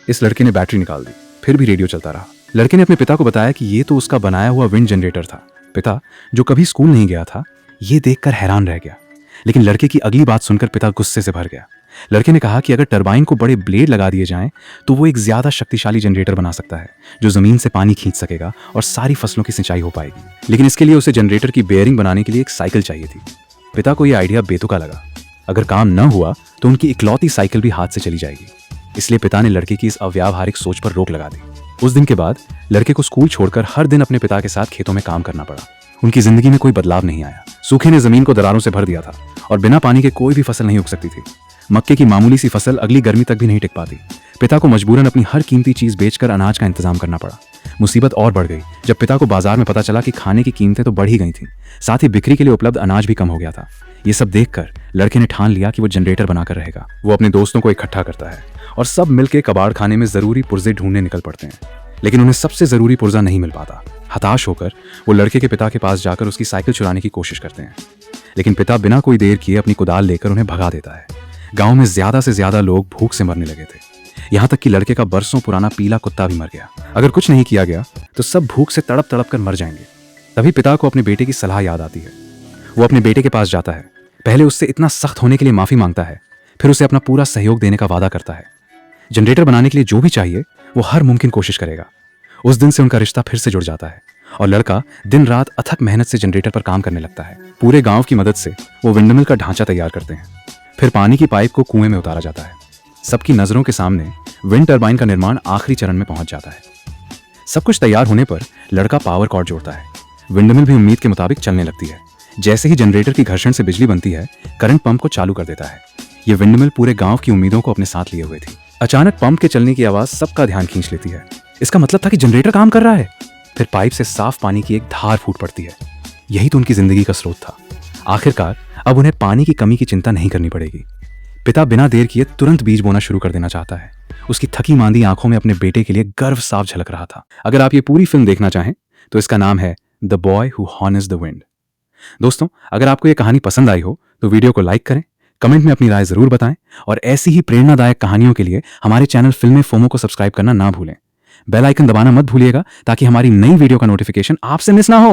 इस लड़के ने बैटरी निकाल दी, फिर भी रेडियो चलता रहा। लड़के ने अपने पिता को बताया कि ये तो उसका बनाया हुआ विंड जनरेटर था। पिता, जो कभी स्कूल नहीं गया था, ये देखकर हैरान रह गया। लेकिन लड़के की अगली बात सुनकर पिता गुस्से से भर गया। लड़के ने कहा कि अगर टरबाइन को बड़े ब्लेड लगा दिए जाएं तो वो एक ज्यादा शक्तिशाली जनरेटर बना सकता है जो जमीन से पानी खींच सकेगा और सारी फसलों की सिंचाई हो पाएगी। लेकिन इसके लिए उसे जनरेटर की बेयरिंग बनाने के लिए एक साइकिल चाहिए थी। पिता को यह आइडिया बेतुका लगा। अगर काम न हुआ तो उनकी इकलौती साइकिल भी हाथ से चली जाएगी। इसलिए पिता ने लड़के की इस अव्यावहारिक सोच पर रोक लगा दी। उस दिन के बाद लड़के को स्कूल छोड़कर हर दिन अपने पिता के साथ खेतों में काम करना पड़ा। उनकी जिंदगी में कोई बदलाव नहीं आया। सूखे ने जमीन को दरारों से भर दिया था और बिना पानी के कोई भी फसल नहीं उग सकती थी। मक्के की मामूली सी फसल अगली गर्मी तक भी नहीं टिक पाती। पिता को मजबूरन अपनी हर कीमती चीज बेचकर अनाज का इंतजाम करना पड़ा। मुसीबत और बढ़ गई जब पिता को बाजार में पता चला कि खाने की कीमतें तो बढ़ ही गई थीं, साथ ही बिक्री के लिए उपलब्ध अनाज भी कम हो गया था। ये सब देखकर लड़के ने ठान लिया कि वो जनरेटर बनाकर रहेगा। वो अपने दोस्तों को इकट्ठा करता है और सब मिलकर कबाड़ खाने में जरूरी पुर्जे ढूंढने निकल पड़ते हैं। लेकिन उन्हें सबसे जरूरी पुर्जा नहीं मिल पाता। हताश होकर वो लड़के के पिता के पास जाकर उसकी साइकिल चुराने की कोशिश करते हैं। लेकिन पिता बिना कोई देर किए अपनी कुदाल लेकर उन्हें भगा देता है। गांव में ज्यादा से ज्यादा लोग भूख से मरने लगे थे। यहाँ तक कि लड़के का बरसों पुराना पीला कुत्ता भी मर गया। अगर कुछ नहीं किया गया तो सब भूख से तड़प तड़प कर मर जाएंगे। तभी पिता को अपने बेटे की सलाह याद आती है। वो अपने बेटे के पास जाता है, पहले उससे इतना सख्त होने के लिए माफी मांगता है, फिर उसे अपना पूरा सहयोग देने का वादा करता है। जनरेटर बनाने के लिए जो भी चाहिए वो हर मुमकिन कोशिश करेगा। उस दिन से उनका रिश्ता फिर से जुड़ जाता है और लड़का दिन रात अथक मेहनत से जनरेटर पर काम करने लगता है। पूरे गांव की मदद से वो विंडमिल का ढांचा तैयार करते हैं। फिर पानी की पाइप को कुएं में उतारा जाता है। सबकी नजरों के सामने विंड टरबाइन का निर्माण आखिरी चरण में पहुंच जाता है। सब कुछ तैयार होने पर लड़का पावर कॉर्ड जोड़ता है। विंडमिल भी उम्मीद के मुताबिक चलने लगती है। जैसे ही जनरेटर की घर्षण से बिजली बनती है, करंट पंप को चालू कर देता है। ये विंडमिल पूरे गांव की उम्मीदों को अपने साथ लिए हुए थी। अचानक पंप के चलने की आवाज सबका ध्यान खींच लेती है। इसका मतलब था कि जनरेटर काम कर रहा है। फिर पाइप से साफ पानी की एक धार फूट पड़ती है। यही तो उनकी जिंदगी का स्रोत था। आखिरकार अब उन्हें पानी की कमी की चिंता नहीं करनी पड़ेगी। पिता बिना देर किए तुरंत बीज बोना शुरू कर देना चाहता है। उसकी थकी मांदी आंखों में अपने बेटे के लिए गर्व साफ झलक रहा था। अगर आप ये पूरी फिल्म देखना चाहें तो इसका नाम है the boy who harnessed the wind. दोस्तों, अगर आपको ये कहानी पसंद आई हो तो वीडियो को लाइक करें, कमेंट में अपनी राय जरूर बताएं और ऐसी ही प्रेरणादायक कहानियों के लिए हमारे चैनल फिल्में फोमो को सब्सक्राइब करना ना भूलें। बेल आइकन दबाना मत भूलिएगा ताकि हमारी नई वीडियो का नोटिफिकेशन आपसे मिस ना हो।